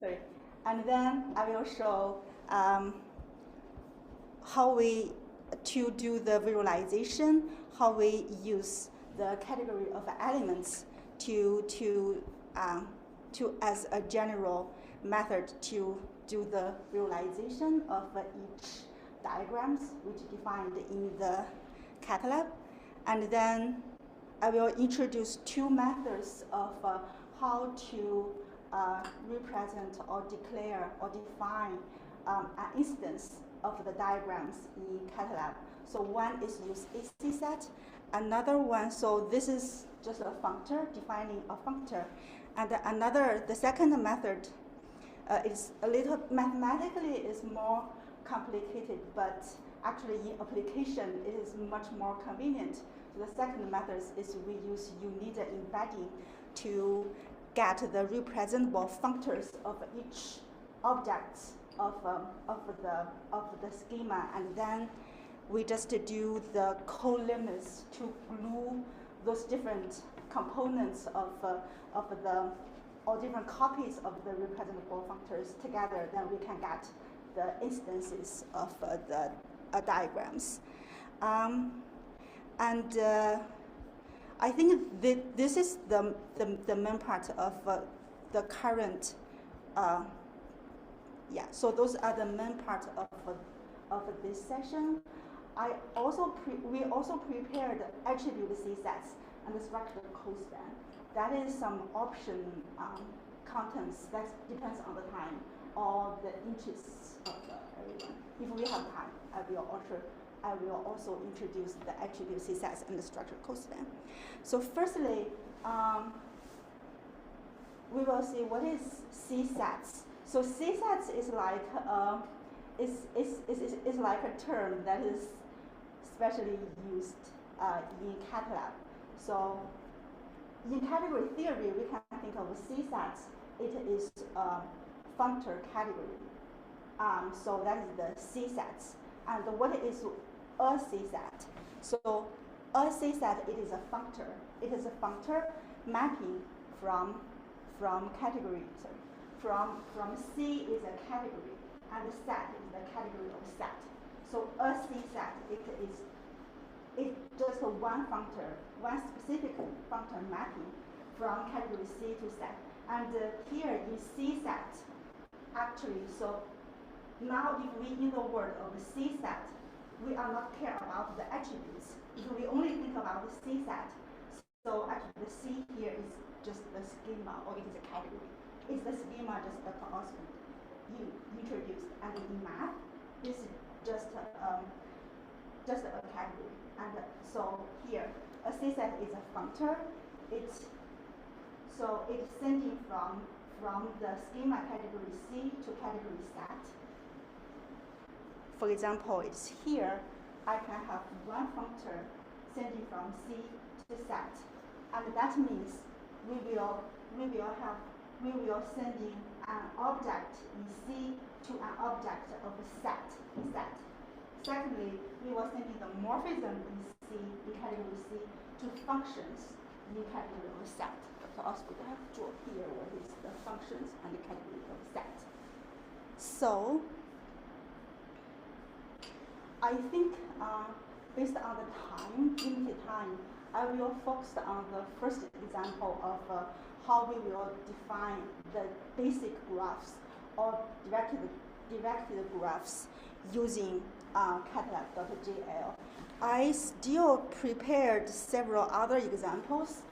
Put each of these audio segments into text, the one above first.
Sorry. And then I will show how we to do the visualization, how we use the category of elements to as a general method to do the visualization of each diagrams which defined in the Catlab. And then I will introduce two methods of how to represent or declare or define an instance of the diagrams in Catlab. So one is use AC set, another one, so this is just a functor, defining a functor. And the second method is a little, mathematically is more complicated, but actually in application it is much more convenient. So the second method is we use unit embedding to get the representable functors of each object of the schema, and then we just do the co-limits to glue those different components of the or different copies of the representable functors together. Then we can get the instances of the diagrams, and I think this is the main part of the current. Yeah, so those are the main part of this session. We also prepared attribute C sets and the structured code span. That is some option contents that depends on the time or the interests of everyone. If we have time, I will also introduce the attribute C sets and the structured code span. So firstly, we will see what is C sets. So C sets is like is like a term that is specially used in Catlab. So in category theory, we can think of C sets. It is a functor category. So that is the C sets. And what is a C set? So a C set, it is a functor. It is a functor mapping from category. Sorry. From C is a category, and the set is the category of set. So a C set, it's just one functor, one specific functor mapping from category C to set. And here in C set, actually, so now if we in the word of C set, we are not care about the attributes. If we only think about the C set, so actually the C here is just the schema, or it is a category. It's the schema just the Osmond you introduced, and in math, this is just a category. And so here, a C set is a functor. It's sending from the schema category C to category set. For example, it's here. I can have one functor sending from C to set, and that means we will sending an object in C to an object of set. Secondly, we will sending the morphism in C, in category C, to functions in category of set. So also we have to draw here what is the functions and the category of set. So I think based on the limited time, I will focus on the first example of how we will define the basic graphs or directed graphs using Catlab.jl. I still prepared several other examples,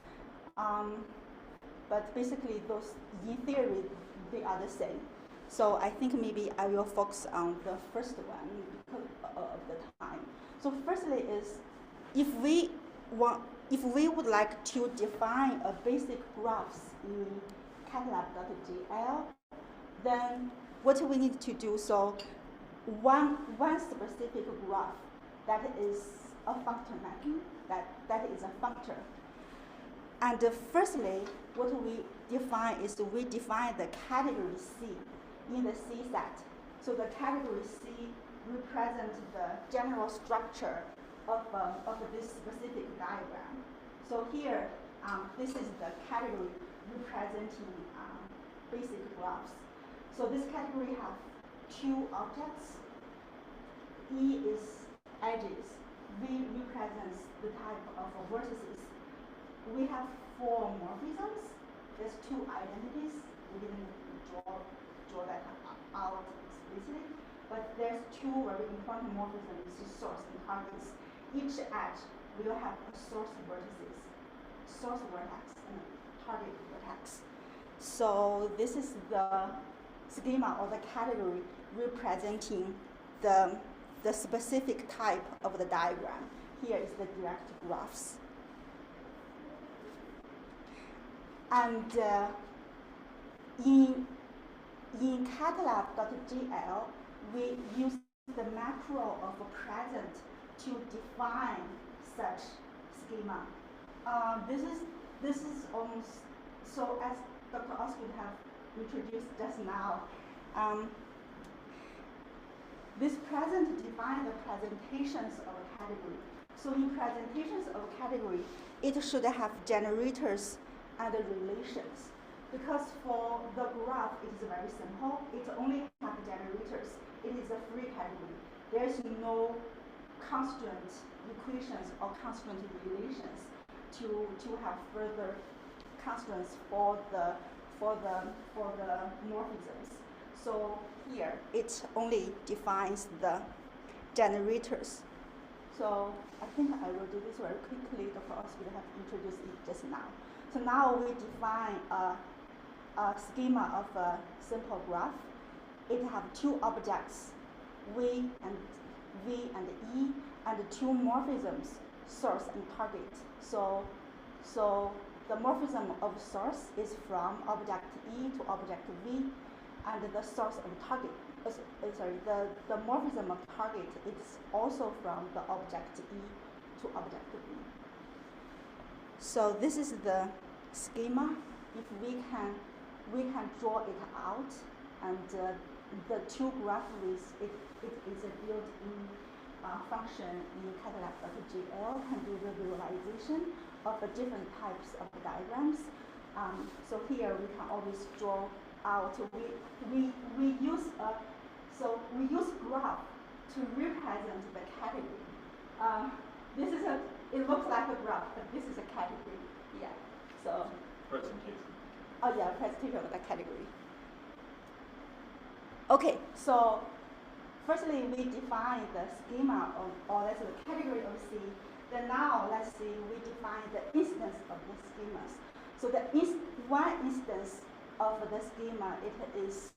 but basically those, in theory, they are the same. So I think maybe I will focus on the first one because of the time. So firstly is, if we would like to define a basic graphs in Catlab.jl, then what we need to do, so one specific graph that is a functor mapping, that is a functor. And firstly, what we define is we define the category C in the C set. So the category C represents the general structure of this specific diagram. So here, this is the category representing basic graphs. So this category have two objects. E is edges. V represents the type of vertices. We have four morphisms. There's two identities. We didn't draw that out explicitly, but there's two very important morphisms: source and targets. Each edge will have a source vertex, and a target vertex. So this is the schema or the category representing the specific type of the diagram. Here is the direct graphs. And in Catlab.gl, we use the macro of a present to define such schema. This is almost so as Dr. Osgood have introduced just now. This present defines the presentations of a category. So in presentations of a category, it should have generators and relations. Because for the graph, it is very simple. It only has generators. It is a free category. There is no constraint equations or constraint relations to have further constraints for the morphisms. So here it only defines the generators. So I think I will do this very quickly. Dr. Osgood have introduced it just now. So now we define a schema of a simple graph. It have two objects, V and E, and two morphisms, source and target. So the morphism of source is from object E to object V, and the source of target, the morphism of target is also from the object E to object V. So this is the schema. If we can draw it out, and the two graph with it is a built-in function in Catlab.gl can do the visualization of the different types of diagrams. So here we can always draw out. We use graph to represent the category. It looks like a graph, but this is a category. Yeah. So presentation. Oh yeah, presentation of the category. Okay, so firstly we define the schema of, or let's say the category of C. Then now let's see we define the instance of the schemas. So the one instance of the schema it is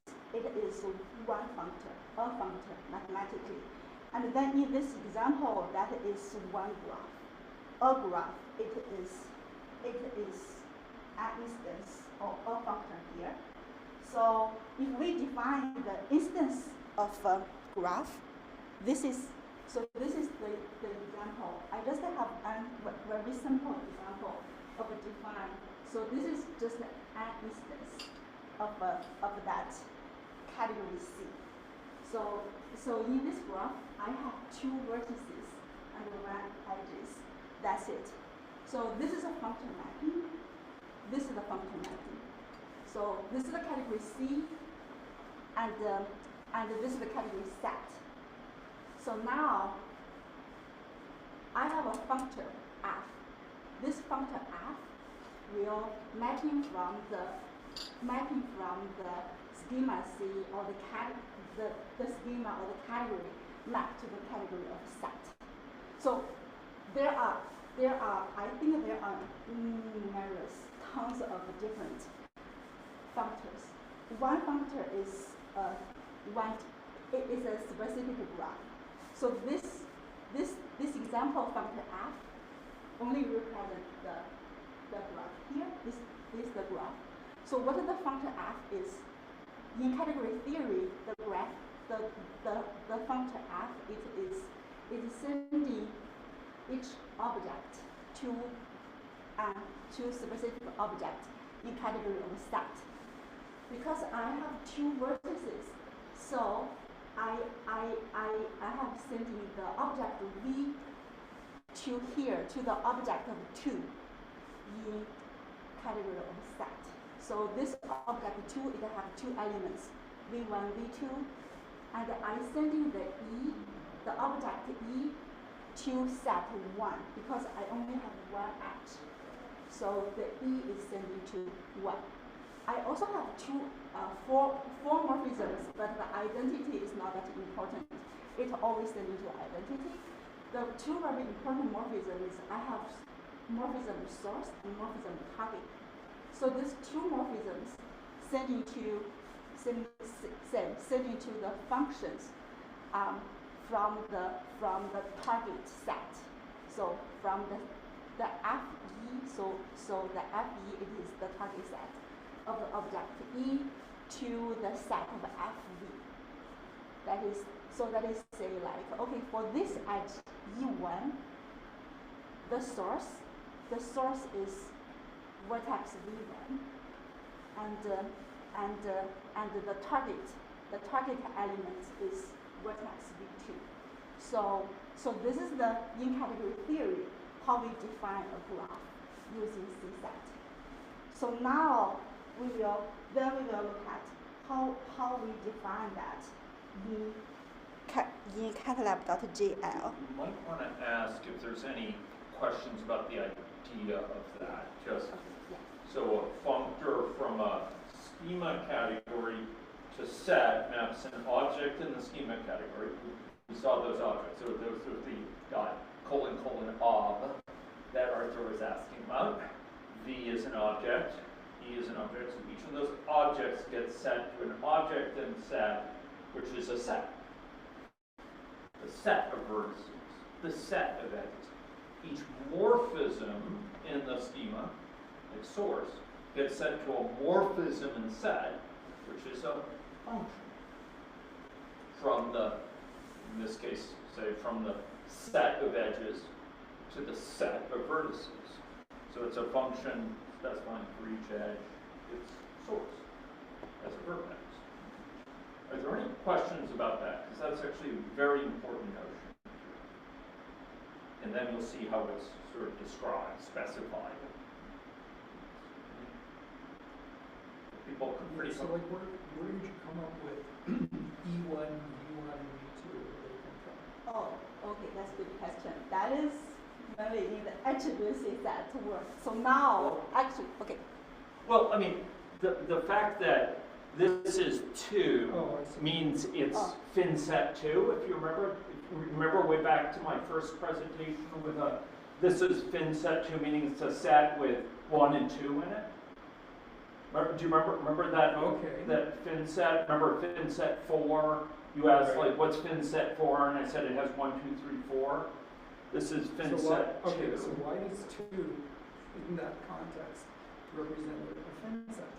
one functor, a functor mathematically. And then in this example that is one graph. A graph it is an instance or a functor here. So if we define the instance of a graph, this is the example. I just have a very simple example of a define. So this is just an instance of that category C. So in this graph, I have two vertices and one edges. That's it. So this is a function mapping. This is the function mapping. So this is the category C, and this is the category set. So now I have a functor f. This functor f will mapping from the schema C or the schema or the category map to the category of set. So there are I think there are numerous tons of different functors. One functor is it is a specific graph. So this example functor f only represents the graph here. This is the graph. So what the functor f is? In category theory, the graph, the functor f is sending each object to specific object in category of set. Because I have two vertices, so I have sending the object V to here to the object of 2 in category of set. So this object 2 it have two elements. V1, V2, and I'm sending the object E to set 1 because I only have one edge. So the E is sending to 1. I also have four morphisms, but the identity is not that important. It always sends to identity. The two very important morphisms, I have morphism source and morphism target. So these two morphisms sending to the functions from the target set. So from the FE, so the FE it is the target set of the object E to the set of FV. That is say like, okay, for this edge E1, the source is vertex V1, and the target element is vertex V2. So this is the in-category theory, how we define a graph using CSAT. So now we will look at how we define that in Catlab.jl. You might want to ask if there's any questions about the idea of that. Just so a functor from a schema category to set maps an object in the schema category. We saw those objects. So those are the dot : ob that Arthur was asking about. V is an object. E is an object. So each of those objects gets set to an object and set, which is a set. The set of vertices, the set of edges. Each morphism in the schema, like source, gets set to a morphism in set, which is a function. From the, in this case, say from the set of edges to the set of vertices. So it's a function specifying for each edge its source as a vertex. Are there any questions about that? Because that's actually a very important notion. And then you'll see how it's sort of described, specified. People can pretty so like where did you come up with E1, V1, and V2? Where did they come from? Oh, okay, that's a good question. That is when we need the attributes that work. So now, actually, okay. Well, I mean, the fact that this is 2 means it's fin set 2, if you remember. Remember way back to my first presentation with this is fin set 2, meaning it's a set with 1 and 2 in it. Do you remember that? Okay. That fin set. Remember fin set 4? You asked like, what's fin set 4? And I said it has 1, 2, 3, 4. This is fin set 2. Okay, so why does 2 in that context represent a fin set?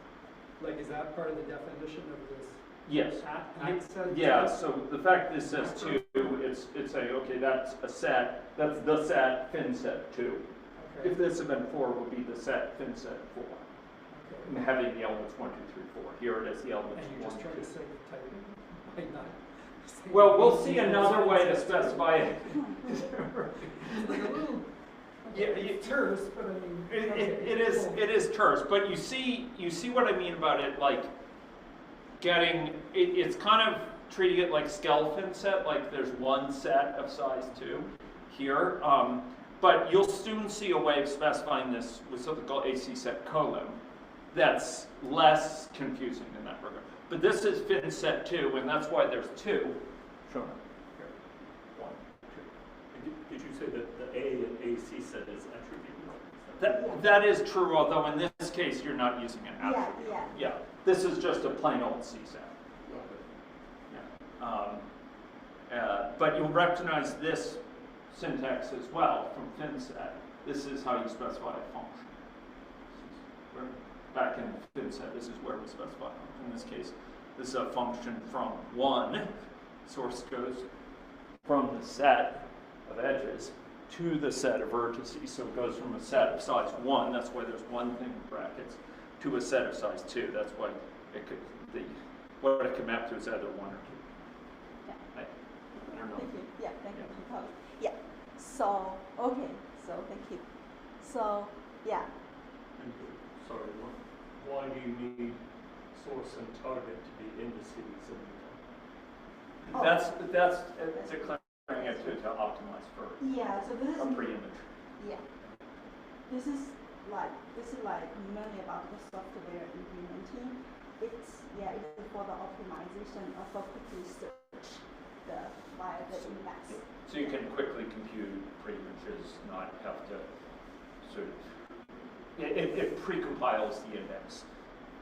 Like, is that part of the definition of this? Yes. Yeah. So the fact this says 2, it's saying okay, that's a set. That's the set fin set 2. Okay. If this had been 4, it would be the set fin set 4. Okay. And having the elements 1, 2, 3, 4. Here it is the elements 1, 2. And you're just trying to say typing, like not. Well, we'll see another way to specify it. It's like a little. Terse, but I mean, it is terse, but you see what I mean about it, like getting it's kind of treating it like skeleton set, like there's one set of size 2 here, but you'll soon see a way of specifying this with something called AC set column that's less confusing in that regard. But this is fin set 2, and that's why there's 2 shown up here. 1, 2. Did you say that the A and AC set is attribute? That is true, although in this case you're not using an attribute. Yeah. This is just a plain old C set. Yeah. But you'll recognize this syntax as well from fin set. This is how you specify a function. Back in fin set, this is where we specify. In this case, this is a function from 1. Source goes from the set of edges to the set of vertices. So it goes from a set of size 1, that's why there's one thing in brackets, to a set of size 2. That's why it could what it could map to is either 1 or 2. Yeah. I don't know. Thank you. Yeah, thank you. Yeah. So okay. So thank you. So yeah. Sorry, why do you need source and target to be indices and Oh. That's declaring it to optimize for Yeah, so this a is pre-image. yeah. This is like mainly about the software implementing. It's for the optimization of a quickly search via the index. So you can quickly compute pre-images, not have to sort of it pre-compiles the index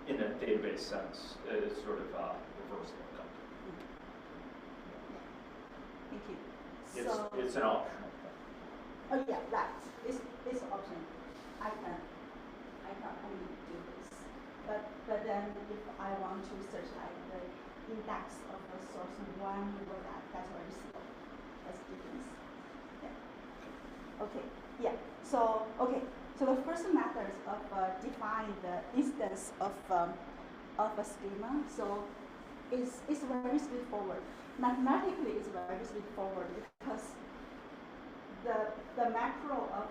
in a database sense. It's sort of a reverse lookup. Thank you. It's an optional thing. Oh yeah, right. It's option. I can only do this. But then if I want to search like the index of the source one or that's very slow. That's the difference. Yeah. Okay. Yeah. So So the first method of define the instance of a schema. So it's very straightforward. Mathematically, it's very straightforward because the macro of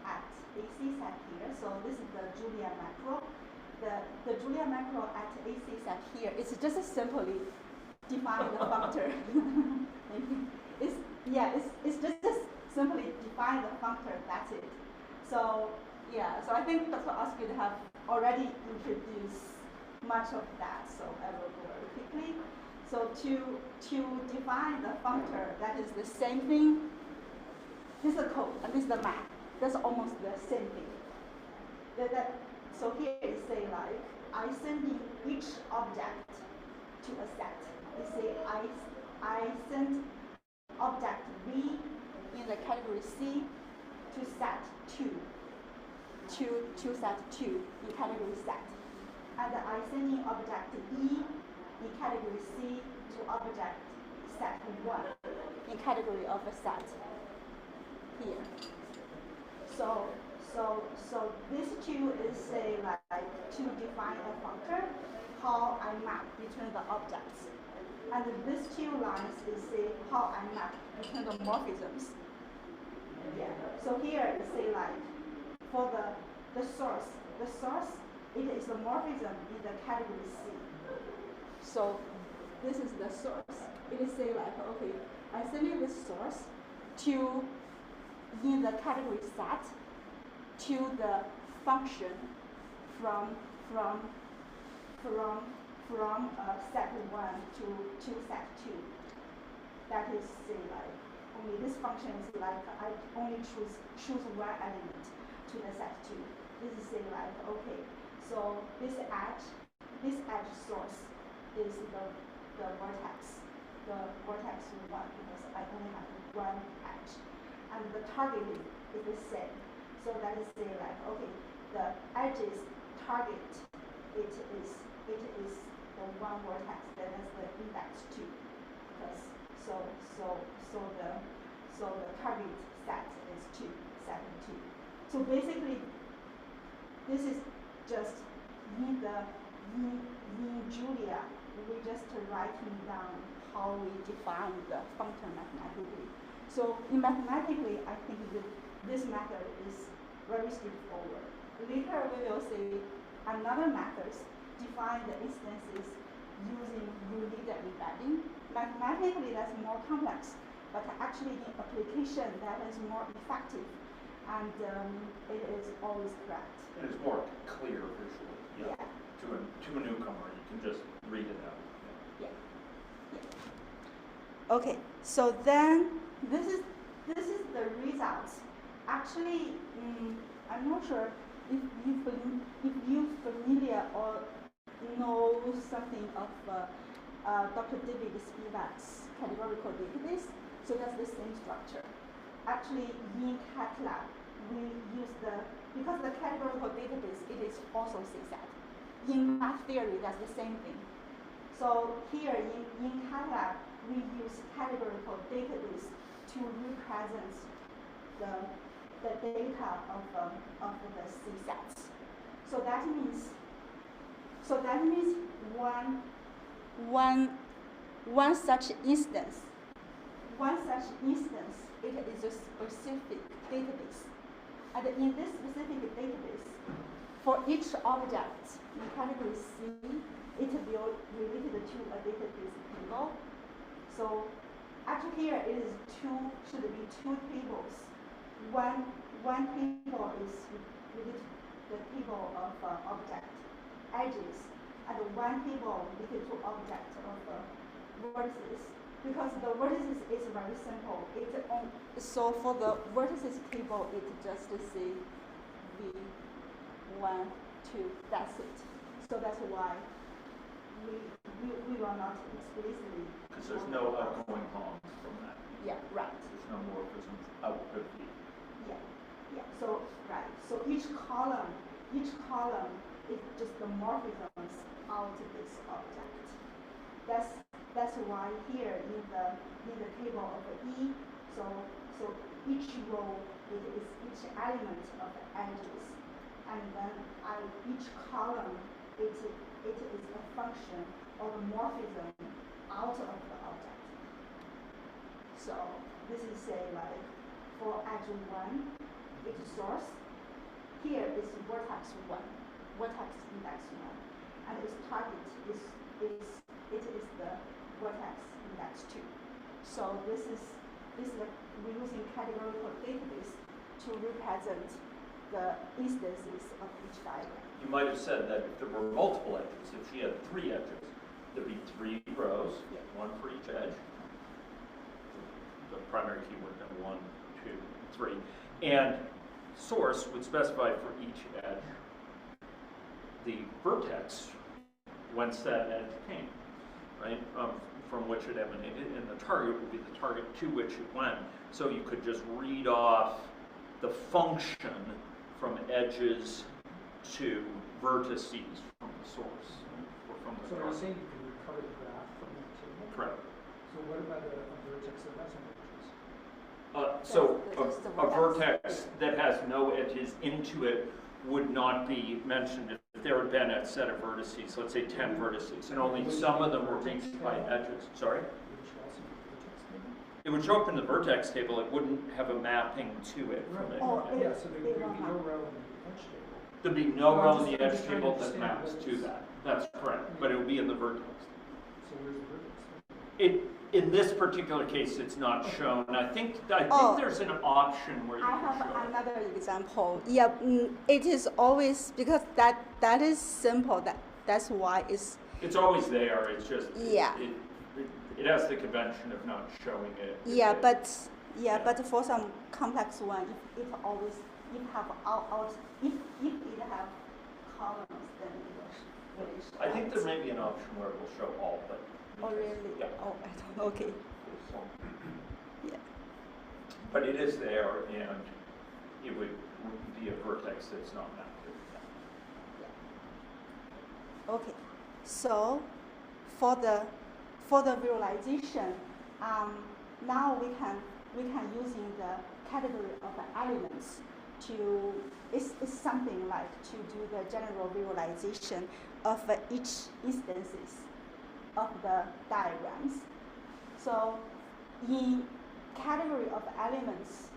at AC set here. So this is the Julia macro. The Julia macro at AC set here is just simply define the functor. It's just simply define the functor. That's it. So so I think Dr. Osgood have already introduced much of that. So I will go very quickly. So to define the functor, that is the same thing. This is the code and this is the map. That's almost the same thing. So here it say like I sending each object to a set. You say I send object V in the category C to set 2 to set 2 in category set. And I sending object E in category C to object set 1 in category of a set here. So this two is say like to define a functor, how I map between the objects. And these two lines is say how I map between the morphisms. Yeah. So here it say like for the source it is the morphism in the category C. So this is the source. It is say like okay, I send you this source to in the category set to the function from set 1 to set 2. That is say like only this function is like I only choose one element to the set 2. This is say like okay, so this edge source is the vertex 1 because I only have one edge, and the targeting is the same. So that is say like okay, the edges target it is the one vertex, that is the index 2. Because so the target set is 2, set 2. So basically this is just in Julia we just writing down how we define the function mathematically. So in mathematically I think this method is very straightforward. Later we will see another methods define the instances using unique embedding. Mathematically that's more complex, but actually in application that is more effective, and it is always correct. And it's more clear visually. Yeah. To a newcomer, you can just read it out. Yeah. Okay, so then this is the results. Actually, I'm not sure if you familiar or know something of Dr. David Spivak's categorical database. So that's the same structure. Actually, in Catlab, we use because the categorical database, it is also CSAT. In math theory, that's the same thing. So here in Catlab, we use categorical database to represent the data of the CSATs. So that means one such instance, it is a specific database. And in this specific database, for each object in category C, it table. So actually here it is should be two tables. One table is related to the table of object edges, and one table related to object of vertices. Because the vertices is very simple. So for the vertices table, it just say V1, 2. That's it. So that's why we will not explicitly. Because there's no outgoing columns from that. Yeah, right. There's no morphisms out of V. Yeah. So right. So each column is just the morphisms out of this object. That's why here in the table of E, so each row it is each element of the edges, and then each column it is a function of the morphism out of the object. So this is say like for edge 1, it's source. Here is vertex 1, vertex index 1, and its target is the vertex index 2. So this is we're using categorical database to represent the instances of each diagram. You might have said that if there were multiple edges, if she had 3 edges, there'd be 3 rows, Yeah. 1 for each edge. The primary keyword, then 1, 2, 3. And source would specify for each edge the vertex whence that edge came, right? From which it emanated, and the target would be the target to which it went. So you could just read off the function from edges to vertices from the source, or from the So you're target. saying you can recover the graph from the table? Correct. So what about a vertex that has no edges? So That's the a vertex that has no edges into it would not be mentioned if there had been a set of vertices, let's say 10 vertices, and only some of them were reached by edges. Sorry? Which also be the vertex table? It would show up in the vertex table. It wouldn't have a mapping to it from it. Oh, Yeah, so there would be will no not. row in the edge table. There'd be no No, row I'm in the just edge trying to table that understand maps what to is- that. That's correct, but it would be in the vertex. So where's the vertex? In this particular case, it's not shown. I think Oh. there's an option where you I can show have it. another example. Yeah, it is always because that is simple. That's why it's It's always there. It's just Yeah. It has the convention of not showing it. yeah, It- but for some complex one, if it always if have out if it have columns, then it will show. I think there may be an option where it will show all, but. Oh really? Yeah. Oh, I don't know. Okay. Yeah. But it is there, and it would be a vertex that's not mapped. Okay, so for the visualization, now we can using the category of elements to it's something like to do the general visualization of each instances of the diagrams. So in category of elements,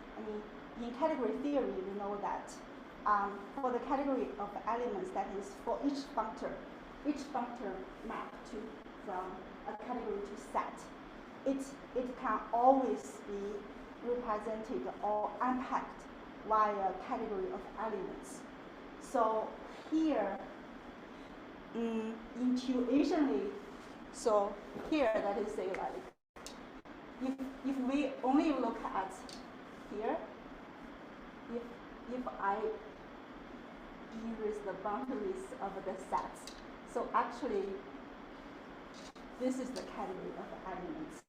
in category theory, we know that for the category of elements, that is for each functor map to from a category to set, it can always be represented or unpacked via category of elements. So here, intuitionally, so here that is say like, if we only look at here, if I erase the boundaries of the sets, so actually this is the category of elements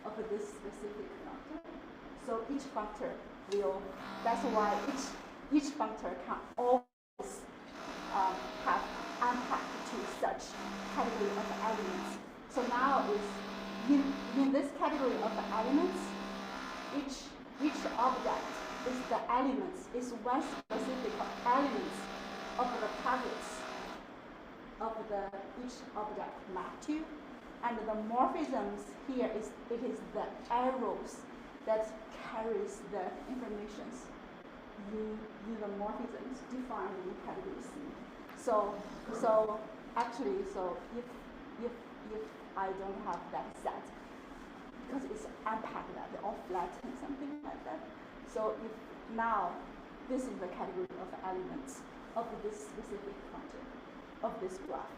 of this specific functor. So each functor will, that's why each functor can always have unpacked to such category of elements. So now is in this category of elements, each object is the elements, is one specific elements of the targets of each object mapped to, and the morphisms here is the arrows that carries the informations in the morphisms defined in category C. So actually, so if I don't have that set, because it's unpacked that or flattened, something like that. So if now this is the category of elements of this specific function of this graph.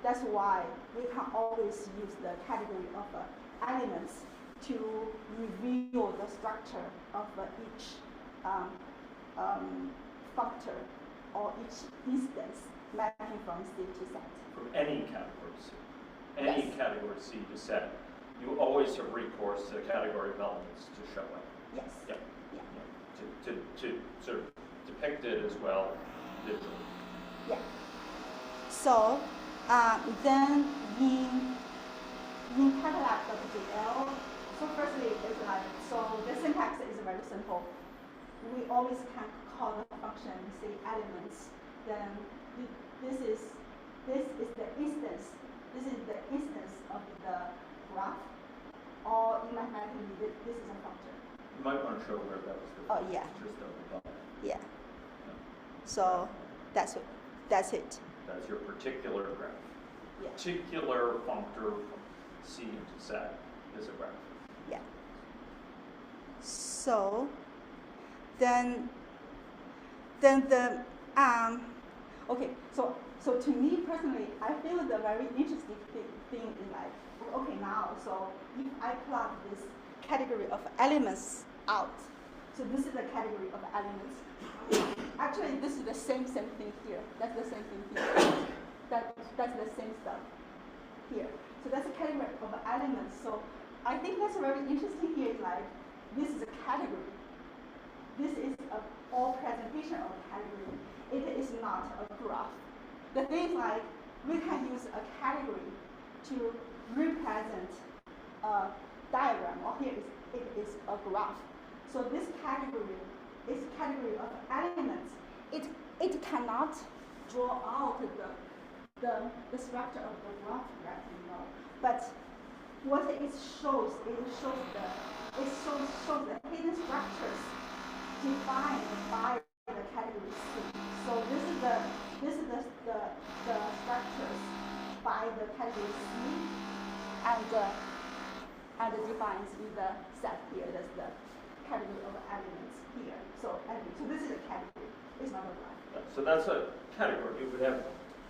That's why we can always use the category of elements to reveal the structure of each functor or each instance mapping from C to set. From any category C. Any Yes. category C to set. You always have recourse to category of elements to show it. Yes. Yeah. Yeah. To sort of depict it as well visually. Yeah. So then in Catlab.jl, so firstly it's like, so the syntax is very simple. We always can call the function say elements. Then this is the instance. This is the instance of the graph. Or in mathematically, this is a function. You might want to show where that was. Oh, yeah. Just over the bottom. Yeah. So that's it. That's your particular graph. Yeah. Particular functor from C into set is a graph. Yeah. So then the okay. So to me personally, I feel the very interesting thing is like, okay, now so if I plug this category of elements out, so this is the category of elements. Actually, this is the same thing here. That's the same thing here. That's the same stuff here. So that's a category of elements. So I think that's very interesting here is like, this is a category. This is a all presentation of a category. It is not a graph. The thing is like, we can use a category to represent a diagram, or here it is a graph. So this category is category of elements. It cannot draw out the structure of the graph right now. But what it shows the hidden structures defined by the category C. So this is the structures by the category C and defines in the set here. That's the category of elements here. So this is a category. It's not a graph. So that's a category. You would have,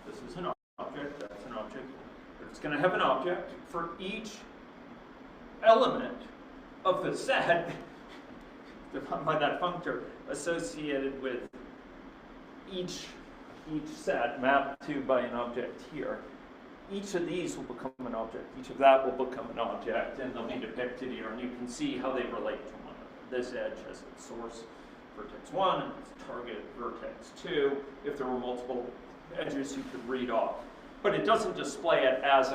this is an object, that's an object. It's going to have an object for each element of the set defined by that functor associated with each set mapped to by an object here. Each of these will become an object. Each of that will become an object, and they'll be depicted here. And you can see how they relate to one another. This edge has its source, vertex 1, and its target, vertex 2. If there were multiple edges, you could read off. But it doesn't display it as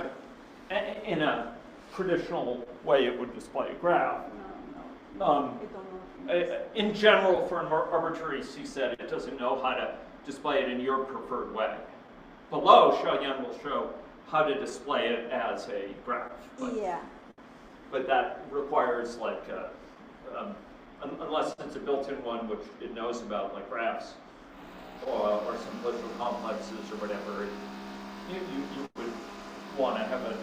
in a traditional way it would display a graph. No. In general, for an arbitrary C set, it doesn't know how to display it in your preferred way. Below, Xiaoyan will show how to display it as a graph. But that requires like, unless it's a built-in one, which it knows about, like graphs or some political complexes or whatever, you would want to have a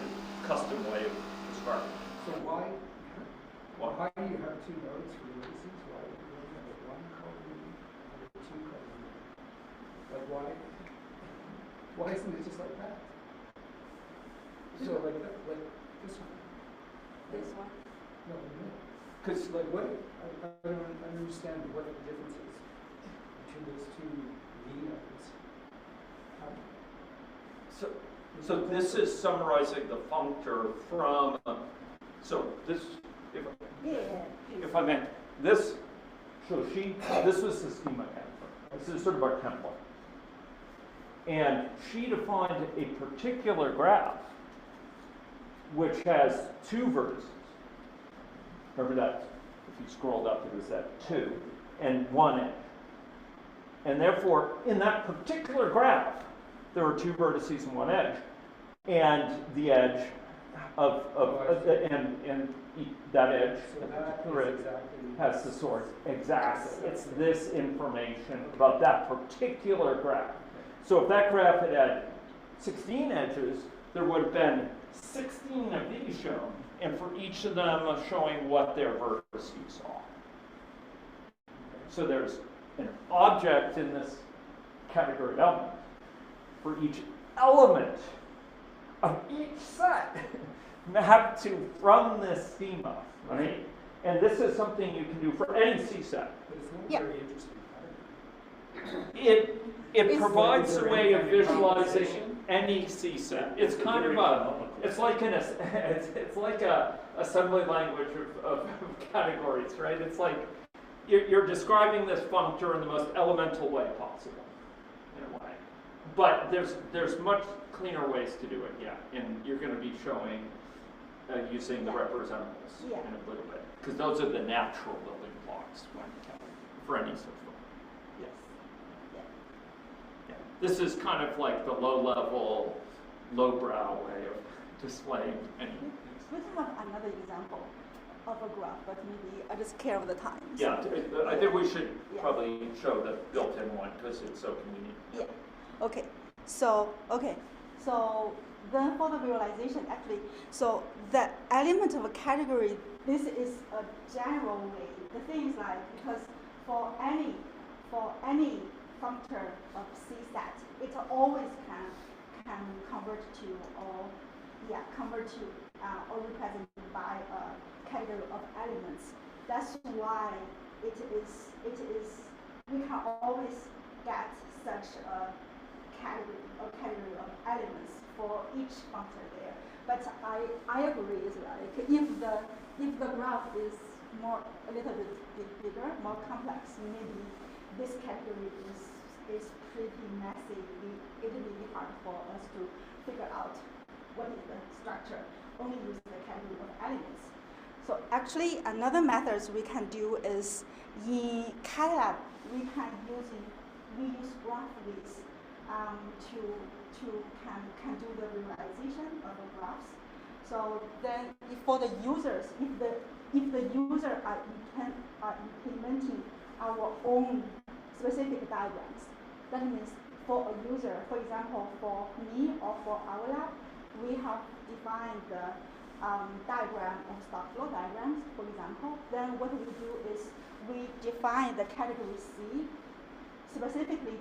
custom way of describing it. So why do you have two nodes for ulysses? Why do you have a one column and a two column? Like why isn't it just like that? So like this one. This one. No. Because like what? I don't understand what the difference is between those two V nodes. So this is summarizing the functor from. So this, if I meant this, so this was the schema template. This is sort of our template. And she defined a particular graph which has two vertices. Remember that, if you scrolled up, it was that 2 and 1 edge. And therefore, in that particular graph, there are 2 vertices and 1 edge. And the edge and that edge, so that has the source. Exactly. It's this information about that particular graph. So if that graph had 16 edges, there would have been 16 of these shown, and for each of them showing what their vertices are. So there's an object in this category element for each element of each set mapped to from this schema, right? And this is something you can do for any C set. But it's not Yeah. very interesting category. It provides a way of visualizing any C set. It's kind of it's like it's like a assembly language of categories, right? It's like you're describing this functor in the most elemental way possible, in a way. But there's much cleaner ways to do it, yeah. And you're going to be showing using the representables in a little bit, because those are the natural building blocks for any system. Yes. Yeah. This is kind of like the low-level, low-brow way of displaying any. We can have another example of a graph, but maybe I just care of the time. Yeah, I think we should probably show the built-in one because it's so convenient. Yeah. Okay. So then for the visualization, actually, so the element of a category, this is a general way. The thing is like, because for any functor of C set, it always can convert to or represented by a category of elements. That's why it is we can always get such a category of elements for each functor there. But I agree is like if the graph is a little bit bigger, more complex, maybe this category is pretty messy. It will be hard for us to figure out what is the structure. Only use the category of elements. So actually, another methods we can do is in Catlab we use graph viz to can do the visualization of the graphs. So then, for the users, if the user are implementing our own specific diagrams, that means for a user, for example, for me or for our lab, we have defined the diagram of stock flow diagrams, for example. Then what we do is we define the category C, specifically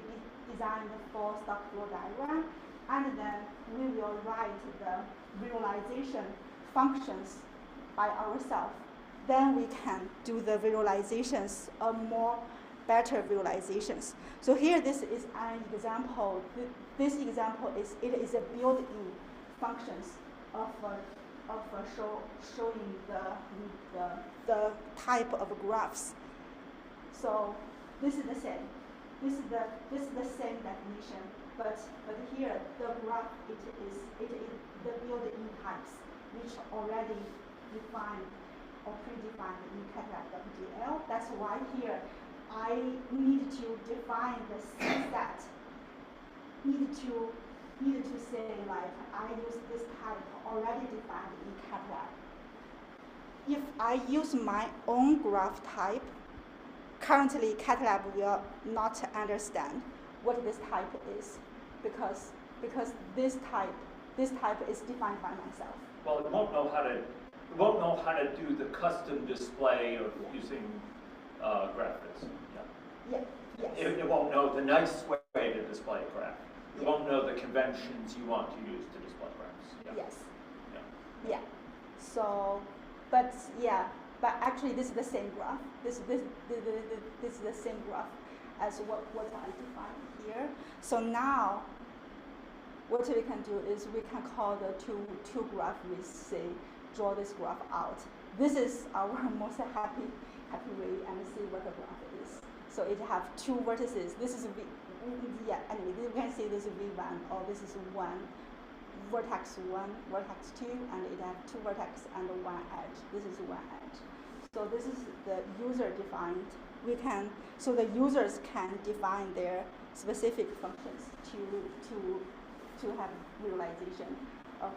designed for stock flow diagram, and then we will write the visualization functions by ourselves. Then we can do the visualizations, better visualizations. So here, this is an example. This example is a built-in functions of showing the type of graphs. So this is the same. This is the same definition, but here the graph it is the built-in types which already defined or predefined in Catlab.dll. That's why here I need to define the C set. Need to say like I use this type already defined in Catlab. If I use my own graph type, currently Catlab will not understand what this type is because this type is defined by myself. Well, it won't know how to do the custom display of using graphics. Yeah. Yes. It won't know the nice way to display a graph. It won't know the conventions you want to use to display graphs. Yes. Yeah. So, but actually this is the same graph. This is the same graph as what I defined here. So now, what we can do is we can call the two graph. We say draw this graph out. This is our most happy way and see what the graph is. So it have two vertices. This is anyway, you can see this is V1 or this is vertex 1, vertex 2, and it has two vertex and one edge. This is one edge. So this is the user defined. So the users can define their specific functions to have visualization of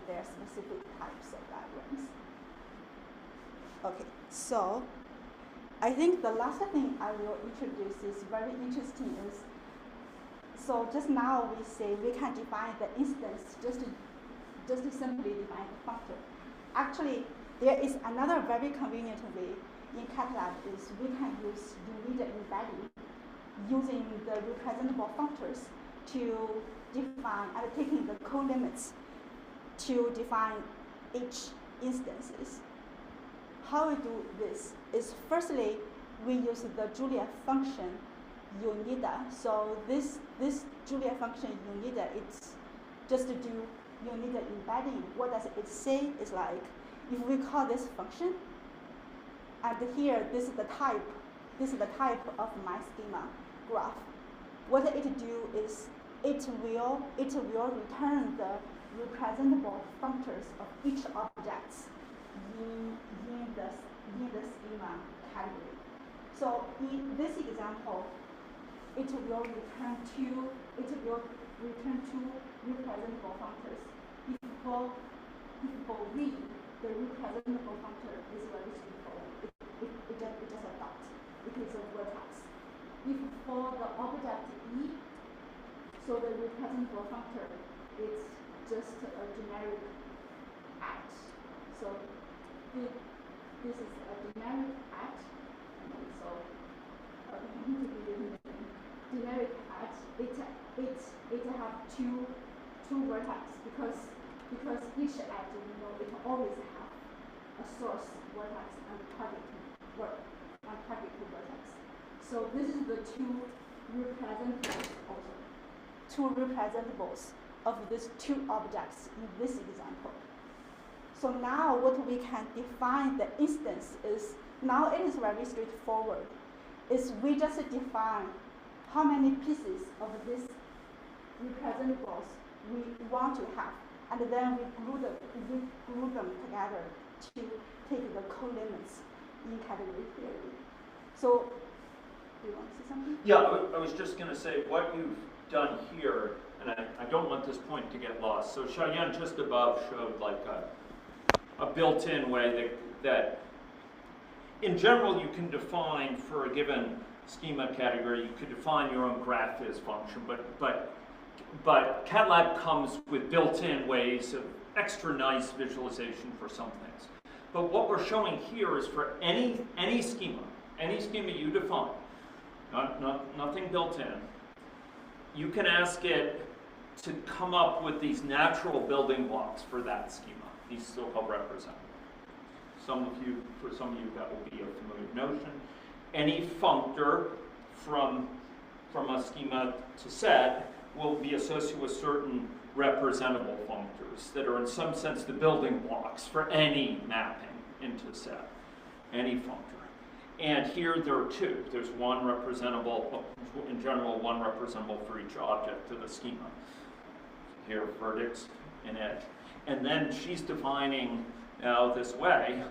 their specific types of diagrams. Okay, so I think the last thing I will introduce is very interesting is, so just now we say we can define the instance just just simply define the functor. Actually, there is another very convenient way in Catlab is we can use unique embedding using the representable functors to define and taking the co-limits to define each instances. How we do this is firstly we use the Julia function unida. So this Julia function unida, it's just to do unida embedding. What does it say? It's like if we call this function, and here this is the type of my schema graph. What it do is it will return the representable functors of each objects in the schema category. So in this example, it will return two representable functors. If for V, the representable functor is very straightforward. It's just a dot. It is a vertex. If for the object E, so the representable functor is just a generic at. So this is a generic at. So generic at it have two vertices because each edge it always have a source vertex and target vertex. So this is the two representables of these two objects in this example. So now what we can define the instance is, now it is very straightforward, is we just define how many pieces of these representables we want to have, and then we glue them together to take the co-limits in category theory. So, do you want to say something? Yeah, I was just going to say what you've done here, and I don't want this point to get lost. So Xiaoyan just above showed like a built-in way that in general you can define for a given schema category, you could define your own graph as function, but Catlab comes with built-in ways of extra nice visualization for some things. But what we're showing here is for any schema you define, nothing built in, you can ask it to come up with these natural building blocks for that schema, these so-called representatives. For some of you, that will be a familiar notion. Any functor from a schema to set will be associated with certain representable functors that are in some sense the building blocks for any mapping into set, any functor. And here there are two. There's one representable, in general, one representable for each object of the schema. Here, vertex and edge. And then she's defining now this way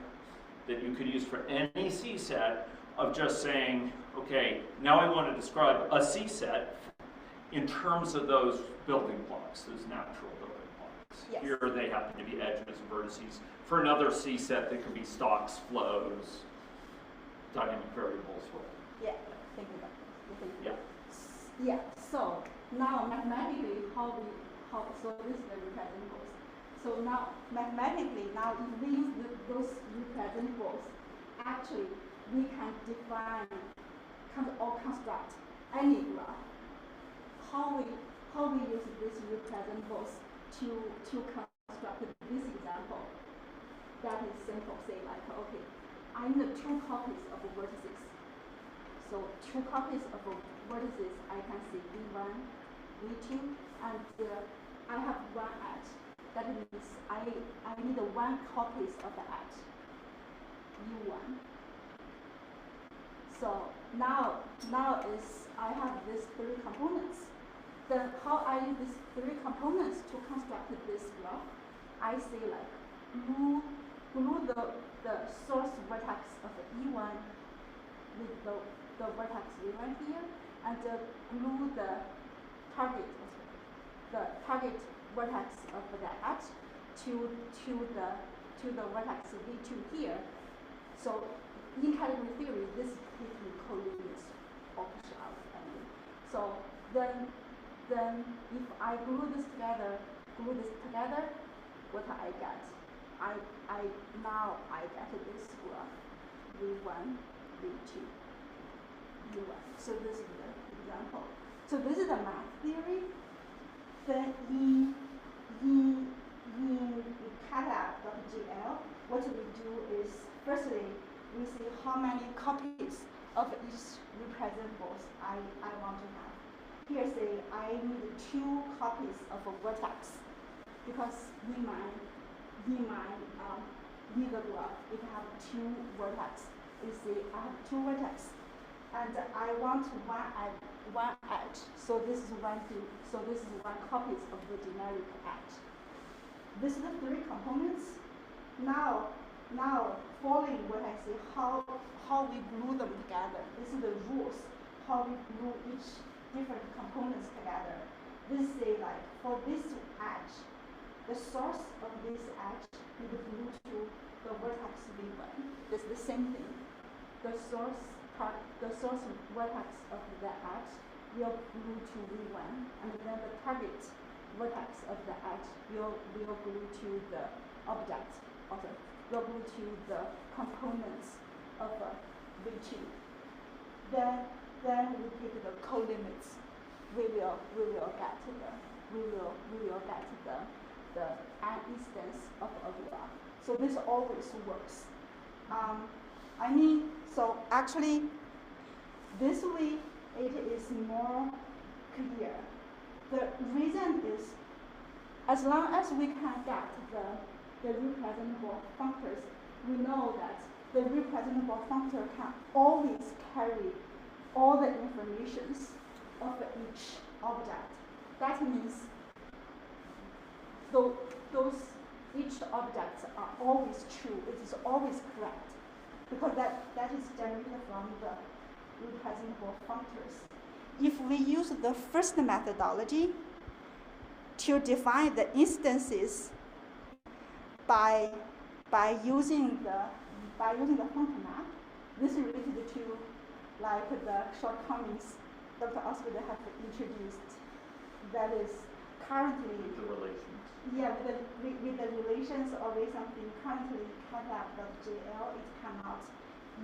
that you could use for any C set of just saying, okay, now I want to describe a C set in terms of those building blocks, those natural building blocks. Yes. Here they happen to be edges and vertices. For another C set, they could be stocks, flows, dynamic variables. Yeah, thank you, Dr. Yeah. Yeah, so now mathematically, so this is the representables. So now mathematically, now if we use those representables, actually we can define or construct any graph. How we use these representables to construct this example? That is simple. Say like, okay, I need two copies of vertices. So two copies of vertices, I can say V1, V2, and I have one edge. That means I need one copies of the edge, U1. So now is I have these three components. Then how I use these three components to construct this graph? I say like glue the source vertex of E1 with the vertex V1 here, and glue the target vertex of the edge to the vertex V2 here. So in category theory, this gives me co-limits of Xiaoyan. So then if I glue this together, what I get. Now I get this graph, V1, V2, V1. So this is the example. So this is the math theory. Then in Catlab.gl, what we do is, firstly, we see how many copies of each representables I want to have. Here, say I need 2 copies of a vertex, because in my legal graph, if I have 2 vertex, you see I have 2 vertex, and I want one edge. So this is one copies of the generic edge. This is the 3 components. Now following what I say, how we glue them together. This is the rules, how we glue each different components together. This say like for this edge, the source of this edge is glued to the vertex V1. It's the same thing. The source vertex of the edge will glue to V1, and then the target vertex of the edge will glue to the object, also will glue to the components of V2. Then we take the co-limits. We will get the an instance of a graph. So this always works. So actually, this way it is more clear. The reason is, as long as we can get the representable functors, we know that the representable functor can always carry all the informations of each object. That means each objects are always true. It is always correct, because that is generated from the representable functors. If we use the first methodology to define the instances by using the function map, this is related to like the shortcomings Dr. Osgood have introduced. That is currently the relations. Yeah, with the relations or with something currently Catlab.gl, it cannot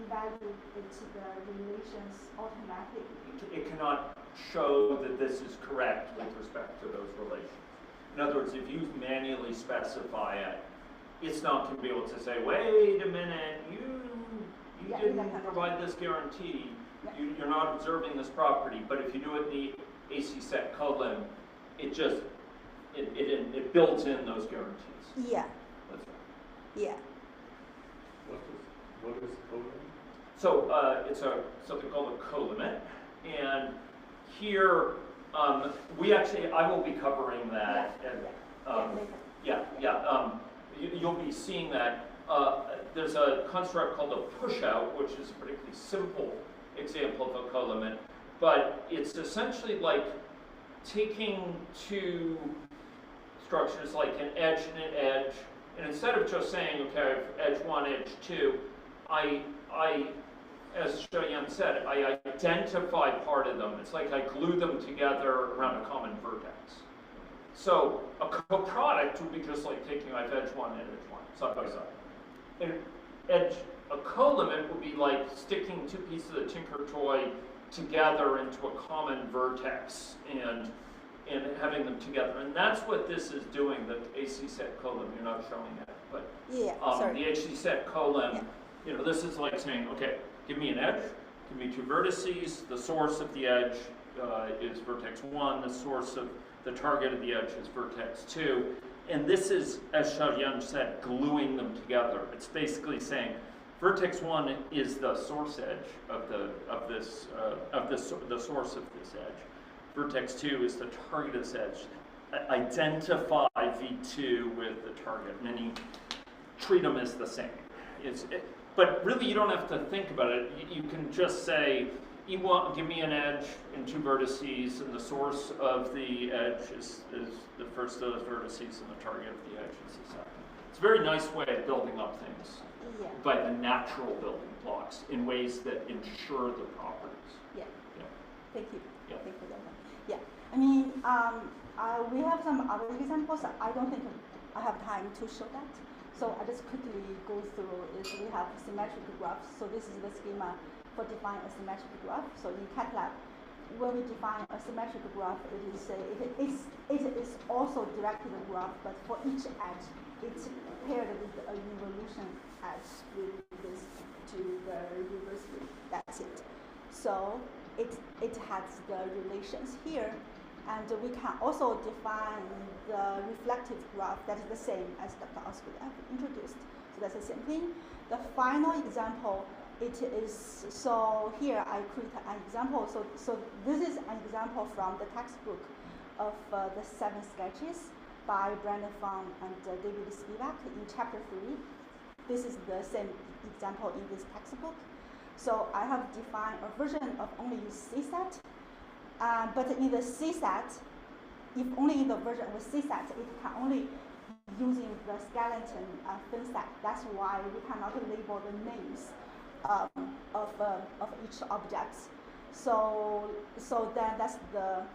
evaluate the relations automatically. It cannot show that this is correct with respect to those relations. In other words, if you manually specify it, it's not going to be able to say, wait a minute, you didn't provide this guarantee. Yeah. You're not observing this property. But if you do it in the AC set column, it builds in those guarantees. Yeah. That's right. Yeah. What is co-limit? So it's something called a co-limit, and here I will be covering that. You'll be seeing that. There's a construct called a push-out, which is a particularly simple example of a co-limit, but it's essentially like taking 2 structures like an edge and an edge, and instead of just saying, okay, I have edge 1, edge 2, I as Xiaoyan said, I identify part of them. It's like I glue them together around a common vertex. So a co-product would be just like taking I have edge 1 and edge 1 side by side. A co-limit would be like sticking 2 pieces of Tinker Toy together into a common vertex and having them together. And that's what this is doing, the AC set column. You're not showing that, but the AC set column, this is like saying, okay, give me an edge, give me 2 vertices, the source of the edge is vertex 1, the source of the target of the edge is vertex 2. And this is, as Xiaoyan said, gluing them together. It's basically saying vertex 1 is the source edge of the source of this edge. Vertex 2 is the target of this edge. Identify V2 with the target, meaning treat them as the same. But really, you don't have to think about it. You can just say, give me an edge and 2 vertices, and the source of the edge is the first of those vertices, and the target of the edge is the second. It's a very nice way of building up things by the natural building blocks in ways that ensure the properties. Yeah. Thank you. Yeah. Thank you for that one. Yeah. I mean, we have some other examples. I don't think I have time to show that. So I just quickly go through is we have symmetric graphs. So this is the schema for defining a symmetric graph. So in Catlab, when we define a symmetric graph, it is also directed graph, but for each edge, it's paired with a involution edge with this to the reverse loop. That's it. So it has the relations here. And we can also define the reflective graph that is the same as Dr. Osgood have introduced. So that's the same thing. The final example, it is, so here I create an example. So this is an example from the textbook of the 7 sketches by Brandon Fong and David Spivak in chapter 3. This is the same example in this textbook. So I have defined a version of only C set. But in the C set, if only in the version of C set, it can only using the skeleton fin set. That's why we cannot label the names of each object. So then that's the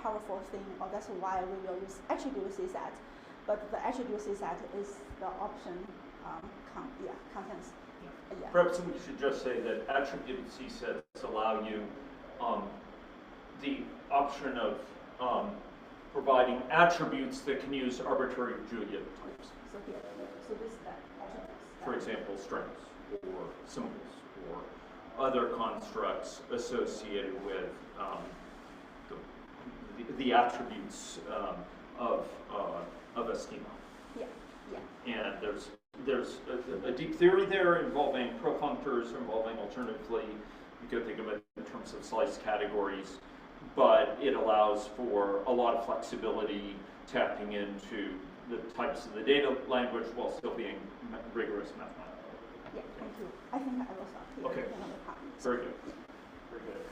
powerful thing, or that's why we will use attribute C set. But the attribute C set is the option contents. Yeah. Perhaps we should just say that attributed C sets allow you the option of providing attributes that can use arbitrary Julia types. So here, so this is the attributes. For example, strings or symbols or other constructs associated with the attributes of a schema. Yeah, yeah. And there's a deep theory there involving profunctors, involving alternatively, you could think of it in terms of slice categories, but it allows for a lot of flexibility, tapping into the types of the data language while still being rigorous mathematical. Yeah, thank you. I think I will stop here. Okay. Another comment. Very good. Very good.